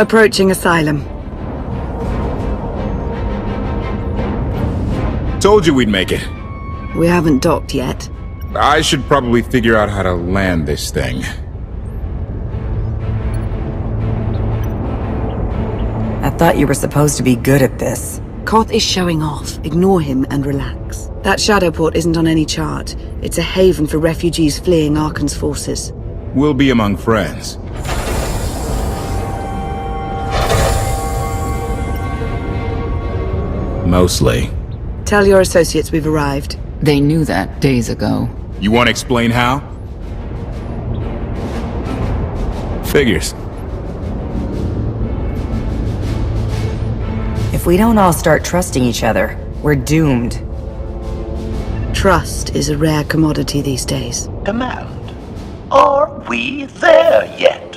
Approaching Asylum. Told you we'd make it. We haven't docked yet. I should probably figure out how to land this thing. I thought you were supposed to be good at this. Koth is showing off. Ignore him and relax. That shadow port isn't on any chart. It's a haven for refugees fleeing Arkan's forces. We'll be among friends. Mostly. Tell your associates we've arrived. They knew that days ago. You want to explain how? Figures. If we don't all start trusting each other, we're doomed. Trust is a rare commodity these days. Command. Are we there yet?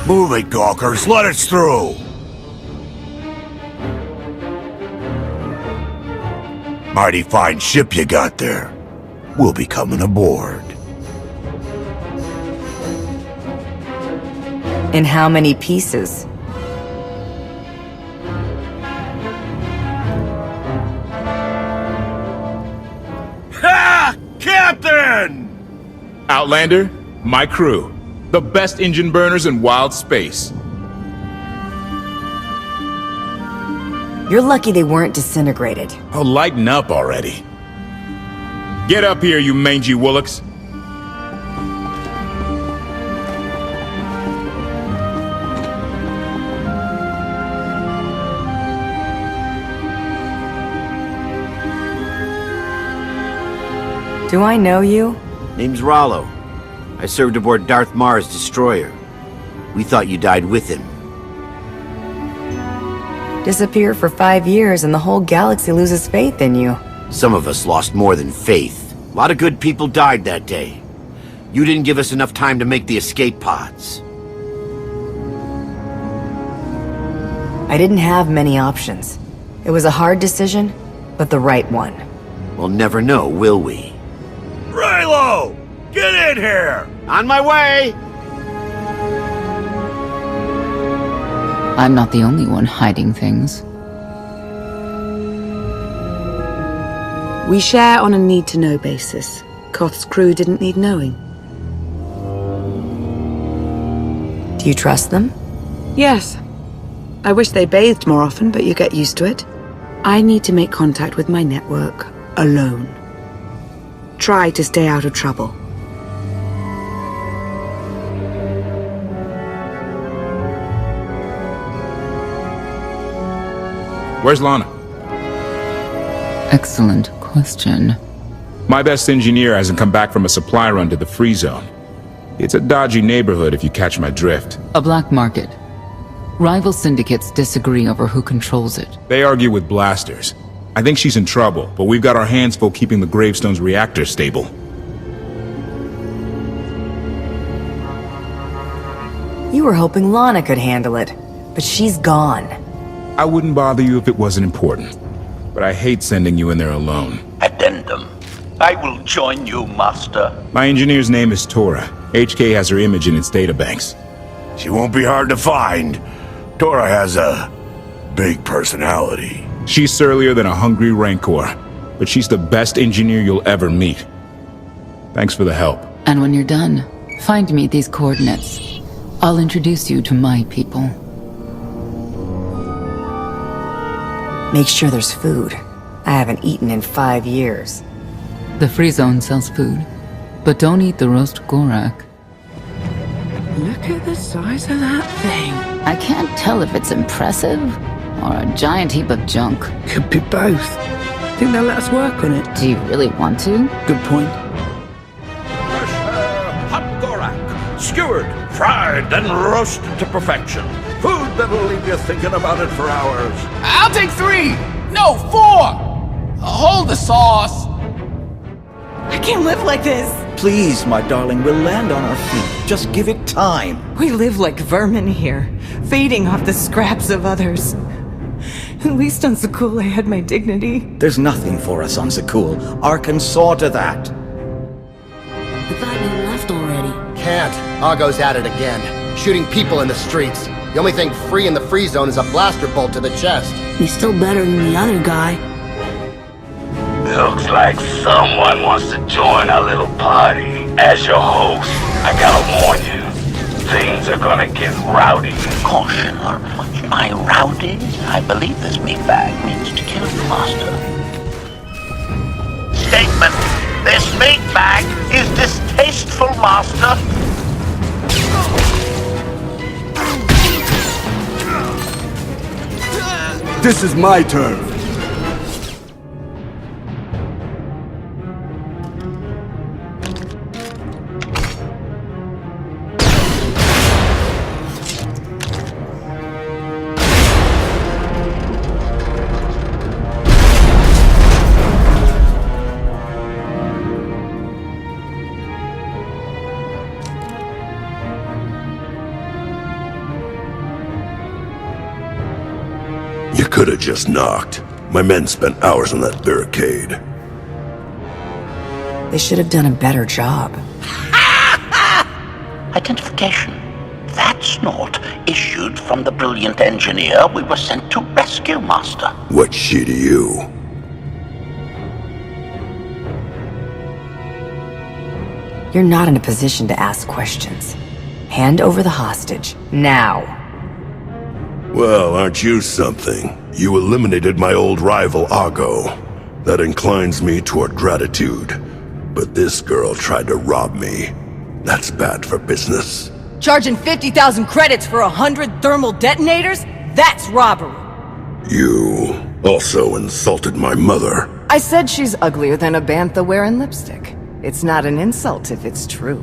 Move it, gawkers. Let us through. Mighty fine ship you got there. We'll be coming aboard. In how many pieces? Ha! Captain! Outlander, my crew. The best engine burners in wild space. You're lucky they weren't disintegrated. Oh, lighten up already. Get up here, you mangy woolocks. Do I know you? Name's Rollo. I served aboard Darth Marr's destroyer. We thought you died with him. Disappear for 5 years and the whole galaxy loses faith in you. Some of us lost more than faith. A lot of good people died that day. You didn't give us enough time to make the escape pods. I didn't have many options. It was a hard decision, but the right one. We'll never know, will we? Raylo! Get in here! On my way! I'm not the only one hiding things. We share on a need-to-know basis. Koth's crew didn't need knowing. Do you trust them? Yes. I wish they bathed more often, but you get used to it. I need to make contact with my network, alone. Try to stay out of trouble. Where's Lana? Excellent question. My best engineer hasn't come back from a supply run to the free zone. It's a dodgy neighborhood if you catch my drift. A black market. Rival syndicates disagree over who controls it. They argue with blasters. I think she's in trouble, but we've got our hands full keeping the Gravestone's reactor stable. You were hoping Lana could handle it, but she's gone. I wouldn't bother you if it wasn't important, but I hate sending you in there alone. Addendum. I will join you, Master. My engineer's name is Tora. HK has her image in its databanks. She won't be hard to find. Tora has a big personality. She's surlier than a hungry rancor, but she's the best engineer you'll ever meet. Thanks for the help. And when you're done, find me these coordinates. I'll introduce you to my people. Make sure there's food. I haven't eaten in 5 years. The free zone sells food, but don't eat the roast gorak. Look at the size of that thing. I can't tell if it's impressive or a giant heap of junk. Could be both. Think they'll let us work on it? Do you really want to? Good point. Hot gorak. Skewered, fried, and roasted to perfection. Food that'll leave you thinking about it for hours. I'll take 3! No, 4! Hold the sauce! I can't live like this! Please, my darling, we'll land on our feet. Just give it time. We live like vermin here, feeding off the scraps of others. At least on Zakul I had my dignity. There's nothing for us on Zakul. Arkan saw to that. I thought we left already. Can't. Argo's at it again. Shooting people in the streets. The only thing free in the free zone is a blaster bolt to the chest. He's still better than the other guy. Looks like someone wants to join our little party. As your host, I gotta warn you, things are gonna get rowdy. Caution, am I rowdy? I believe this meatbag means to kill you, Master. Statement, this meatbag is distasteful, Master. This is my turn. You could have just knocked. My men spent hours on that barricade. They should have done a better job. Identification. That's not issued from the brilliant engineer we were sent to rescue, Master. What's she to you? You're not in a position to ask questions. Hand over the hostage, now. Well, aren't you something? You eliminated my old rival, Argo. That inclines me toward gratitude. But this girl tried to rob me. That's bad for business. Charging 50,000 credits for 100 thermal detonators? That's robbery. You also insulted my mother. I said she's uglier than a bantha wearing lipstick. It's not an insult if it's true.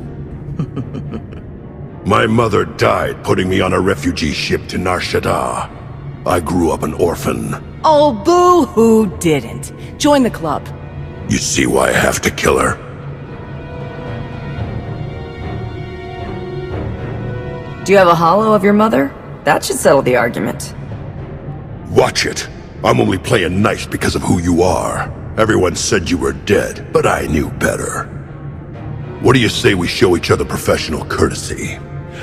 My mother died putting me on a refugee ship to Nar Shaddaa. I grew up an orphan. Oh, boo-hoo didn't. Join the club. You see why I have to kill her? Do you have a holo of your mother? That should settle the argument. Watch it. I'm only playing nice because of who you are. Everyone said you were dead, but I knew better. What do you say we show each other professional courtesy?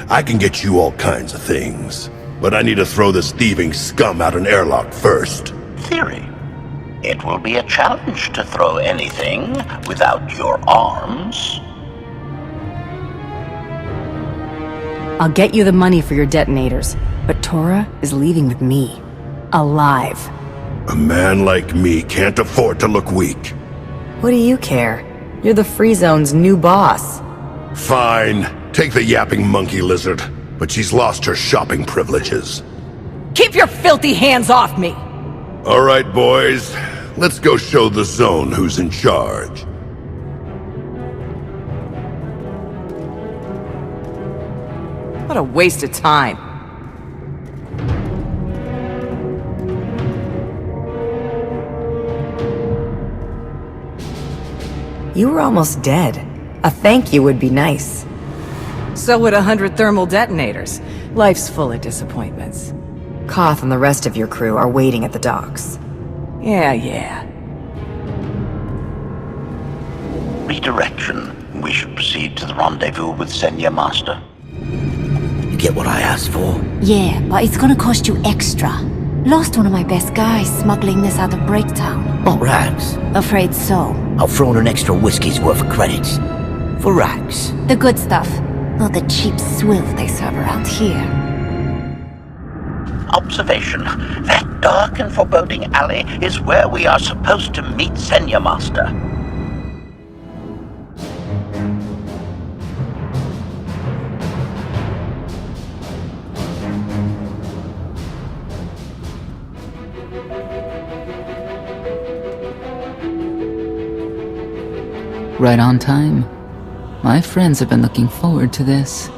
I can get you all kinds of things, but I need to throw this thieving scum out an airlock first. Theory. It will be a challenge to throw anything without your arms. I'll get you the money for your detonators, but Tora is leaving with me. Alive. A man like me can't afford to look weak. What do you care? You're the Free Zone's new boss. Fine. Take the yapping monkey lizard, but she's lost her shopping privileges. Keep your filthy hands off me! All right, boys. Let's go show the zone who's in charge. What a waste of time. You were almost dead. A thank you would be nice. So would 100 thermal detonators. Life's full of disappointments. Koth and the rest of your crew are waiting at the docks. Yeah. Redirection. We should proceed to the rendezvous with Senya Master. You get what I asked for? Yeah, but it's gonna cost you extra. Lost one of my best guys smuggling this out of Breaktown. What, rags? Afraid so. I'll throw in an extra whiskey's worth of credits. For rags. The good stuff, not the cheap swill they serve around here. Observation. That dark and foreboding alley is where we are supposed to meet Senya Master. Right on time. My friends have been looking forward to this.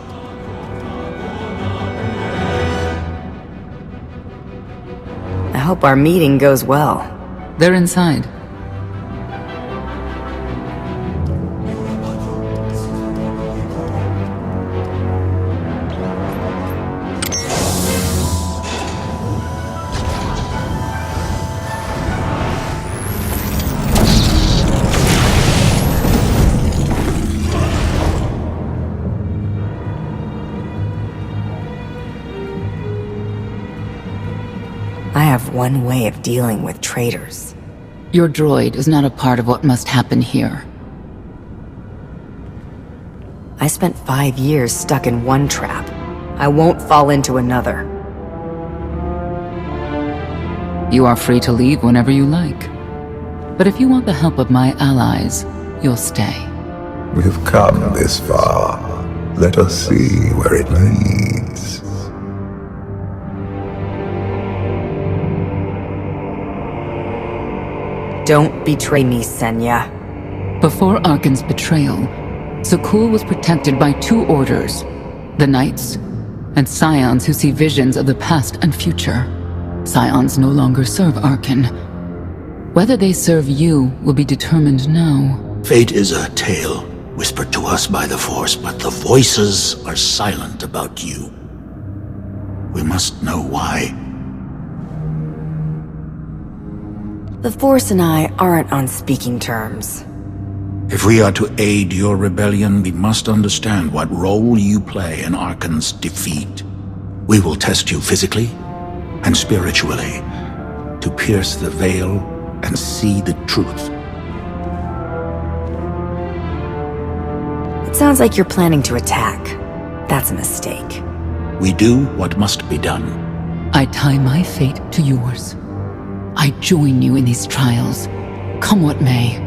I hope our meeting goes well. They're inside. I have one way of dealing with traitors. Your droid is not a part of what must happen here. I spent 5 years stuck in one trap. I won't fall into another. You are free to leave whenever you like. But if you want the help of my allies, you'll stay. We've come this far. Let us see where it leads. Don't betray me, Senya. Before Arkan's betrayal, Sakul was protected by 2 orders. The Knights, and Scions who see visions of the past and future. Scions no longer serve Arkan. Whether they serve you will be determined now. Fate is a tale whispered to us by the Force, but the voices are silent about you. We must know why. The Force and I aren't on speaking terms. If we are to aid your rebellion, we must understand what role you play in Arkan's defeat. We will test you physically and spiritually to pierce the veil and see the truth. It sounds like you're planning to attack. That's a mistake. We do what must be done. I tie my fate to yours. I join you in these trials, come what may.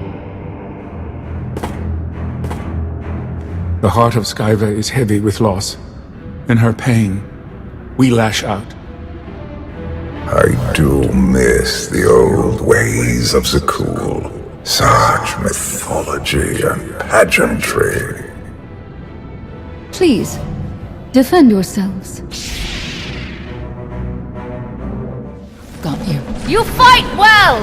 The heart of Skyva is heavy with loss. In her pain, we lash out. I do miss the old ways of Sakul. Such mythology and pageantry. Please, defend yourselves. Got you. You fight well!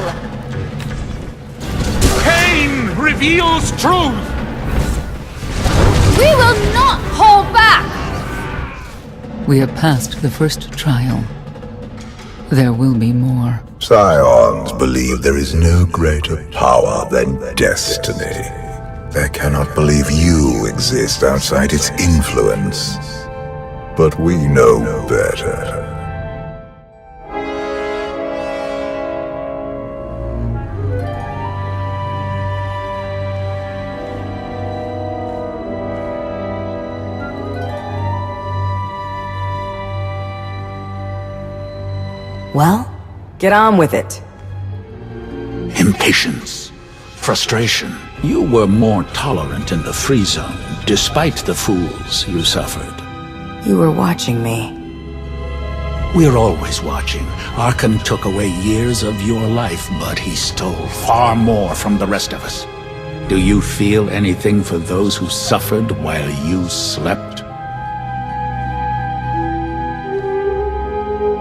Pain reveals truth! We will not hold back! We have passed the first trial. There will be more. Scions believe there is no greater power than destiny. They cannot believe you exist outside its influence. But we know better. Well, get on with it. Impatience, frustration. You were more tolerant in the free zone, despite the fools you suffered. You were watching me. We're always watching. Arkan took away years of your life, but he stole far more from the rest of us. Do you feel anything for those who suffered while you slept?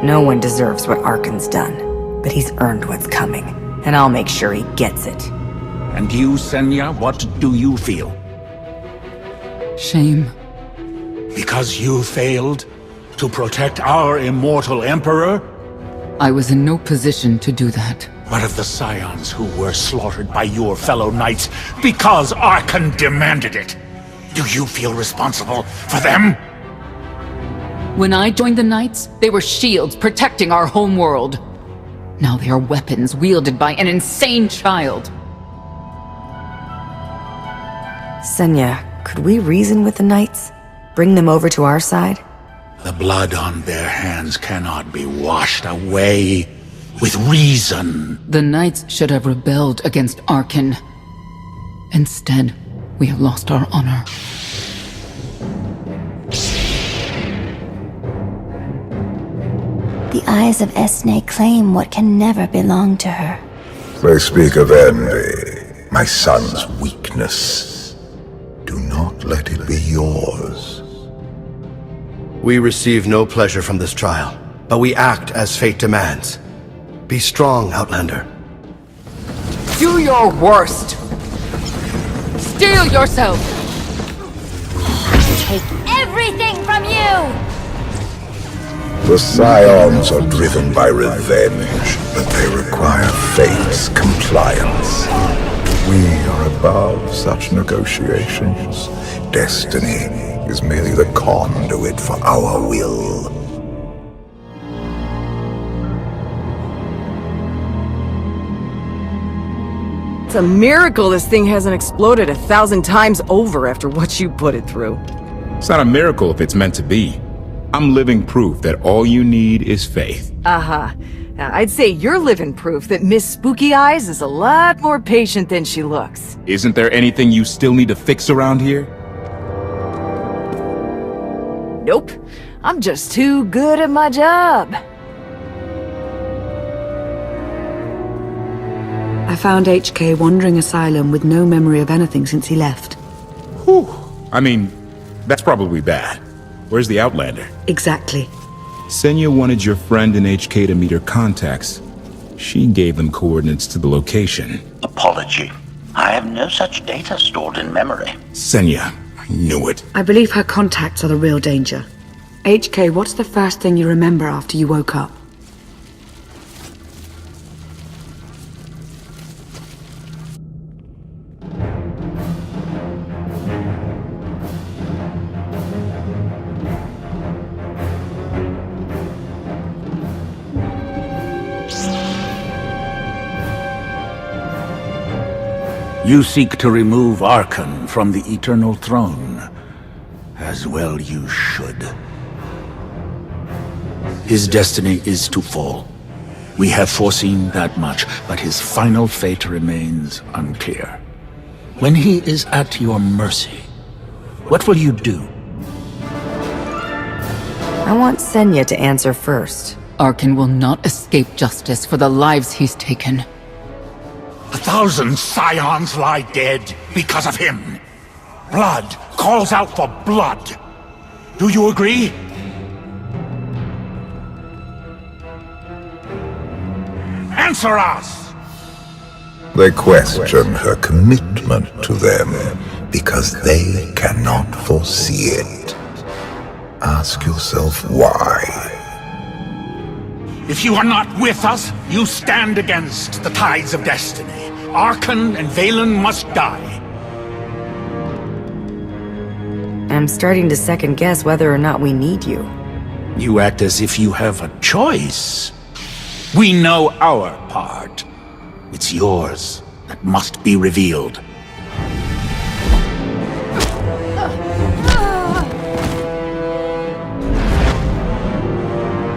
No one deserves what Arkan's done, but he's earned what's coming, and I'll make sure he gets it. And you, Senya, what do you feel? Shame. Because you failed to protect our immortal Emperor? I was in no position to do that. What of the Scions who were slaughtered by your fellow knights because Arkan demanded it? Do you feel responsible for them? When I joined the Knights, they were shields protecting our home world. Now they are weapons wielded by an insane child. Senya, could we reason with the Knights? Bring them over to our side? The blood on their hands cannot be washed away with reason. The Knights should have rebelled against Arkan. Instead, we have lost our honor. The eyes of Esne claim what can never belong to her. They speak of envy, my son's weakness. Do not let it be yours. We receive no pleasure from this trial, but we act as fate demands. Be strong, Outlander. Do your worst! Steel yourself! Take everything from you! The Scions are driven by revenge, but they require fate's compliance. We are above such negotiations. Destiny is merely the conduit for our will. It's a miracle this thing hasn't exploded 1,000 times over after what you put it through. It's not a miracle if it's meant to be. I'm living proof that all you need is faith. Uh-huh. I'd say you're living proof that Miss Spooky Eyes is a lot more patient than she looks. Isn't there anything you still need to fix around here? Nope. I'm just too good at my job. I found HK wandering Asylum with no memory of anything since he left. Whew. I mean, that's probably bad. Where's the Outlander? Exactly. Senya wanted your friend in HK to meet her contacts. She gave them coordinates to the location. Apology. I have no such data stored in memory. Senya, I knew it. I believe her contacts are the real danger. HK, what's the first thing you remember after you woke up? You seek to remove Arkan from the Eternal Throne. As well you should. His destiny is to fall. We have foreseen that much, but his final fate remains unclear. When he is at your mercy, what will you do? I want Senya to answer first. Arkan will not escape justice for the lives he's taken. 1,000 Scions lie dead because of him. Blood calls out for blood. Do you agree? Answer us! They question her commitment to them because they cannot foresee it. Ask yourself why. If you are not with us, you stand against the tides of destiny. Arkan and Valen must die. I'm starting to second guess whether or not we need you. You act as if you have a choice. We know our part. It's yours that must be revealed.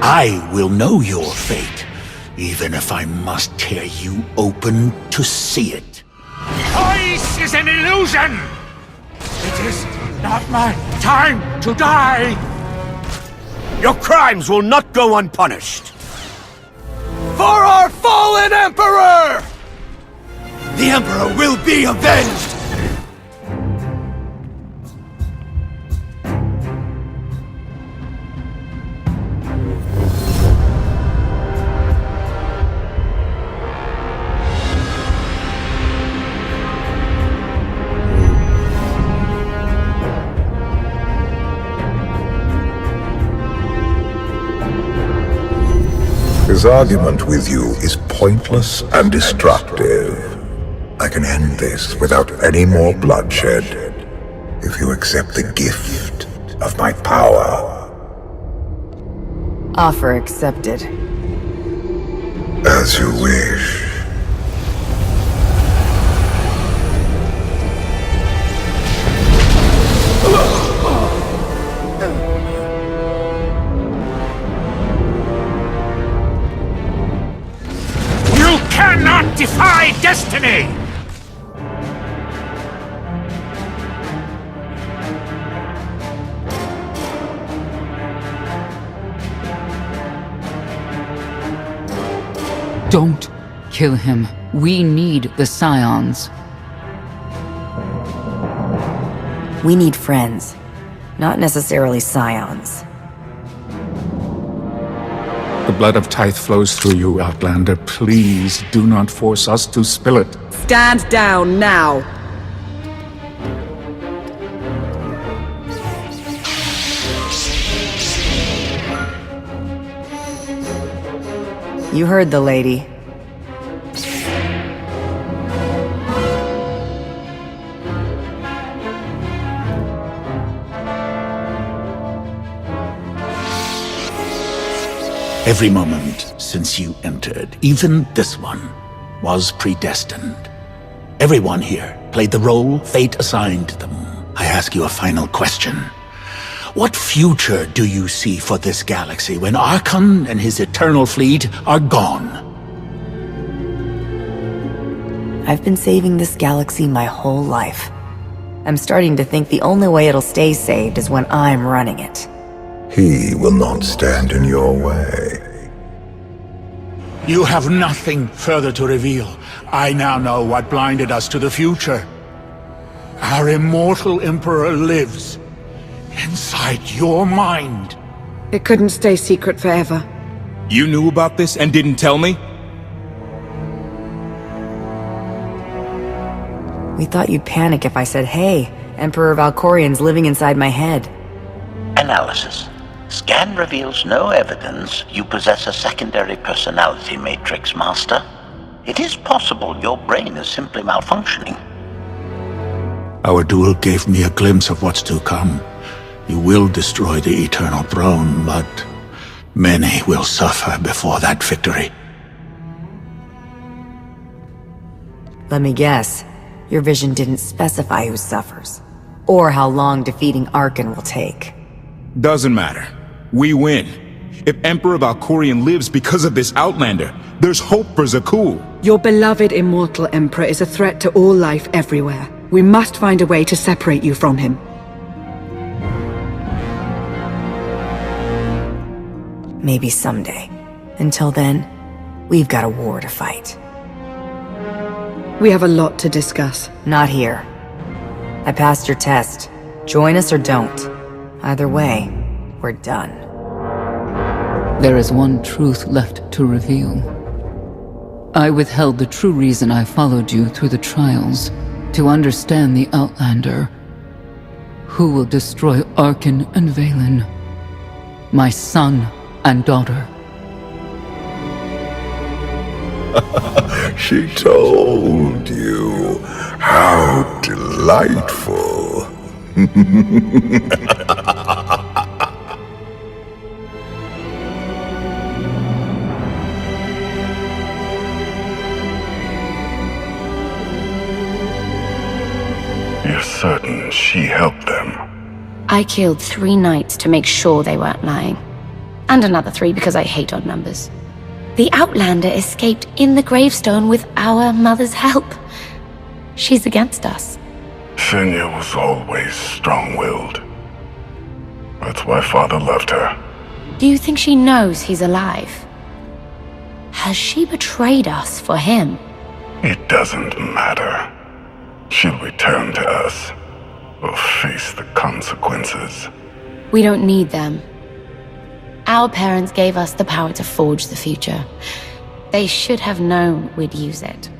I will know your fate, even if I must tear you open to see it. Choice is an illusion! It is not my time to die! Your crimes will not go unpunished! For our fallen Emperor! The Emperor will be avenged! His argument with you is pointless and destructive. I can end this without any more bloodshed, if you accept the gift of my power. Offer accepted. As you wish. You cannot defy destiny! Don't kill him. We need the Scions. We need friends, not necessarily Scions. The blood of Tithe flows through you, Outlander. Please do not force us to spill it. Stand down now! You heard the lady. Every moment since you entered, even this one, was predestined. Everyone here played the role fate assigned them. I ask you a final question. What future do you see for this galaxy when Archon and his eternal fleet are gone? I've been saving this galaxy my whole life. I'm starting to think the only way it'll stay saved is when I'm running it. He will not stand in your way. You have nothing further to reveal. I now know what blinded us to the future. Our immortal Emperor lives inside your mind. It couldn't stay secret forever. You knew about this and didn't tell me? We thought you'd panic if I said, hey, Emperor Valkorian's living inside my head. Analysis. Scan reveals no evidence you possess a secondary personality matrix, Master. It is possible your brain is simply malfunctioning. Our duel gave me a glimpse of what's to come. You will destroy the Eternal Throne, but many will suffer before that victory. Let me guess. Your vision didn't specify who suffers, or how long defeating Archon will take. Doesn't matter. We win. If Emperor Valkorian lives because of this Outlander, there's hope for Zakul. Your beloved immortal Emperor is a threat to all life everywhere. We must find a way to separate you from him. Maybe someday. Until then, we've got a war to fight. We have a lot to discuss. Not here. I passed your test. Join us or don't. Either way, we're done. There is one truth left to reveal. I withheld the true reason I followed you through the trials, to understand the Outlander, who will destroy Archon and Valen, my son and daughter. She told you. How delightful. You're certain she helped them? I killed 3 knights to make sure they weren't lying. And another 3 because I hate odd numbers. The Outlander escaped in the gravestone with our mother's help. She's against us. Senya was always strong-willed. That's why Father loved her. Do you think she knows he's alive? Has she betrayed us for him? It doesn't matter. She'll return to us. We'll face the consequences. We don't need them. Our parents gave us the power to forge the future. They should have known we'd use it.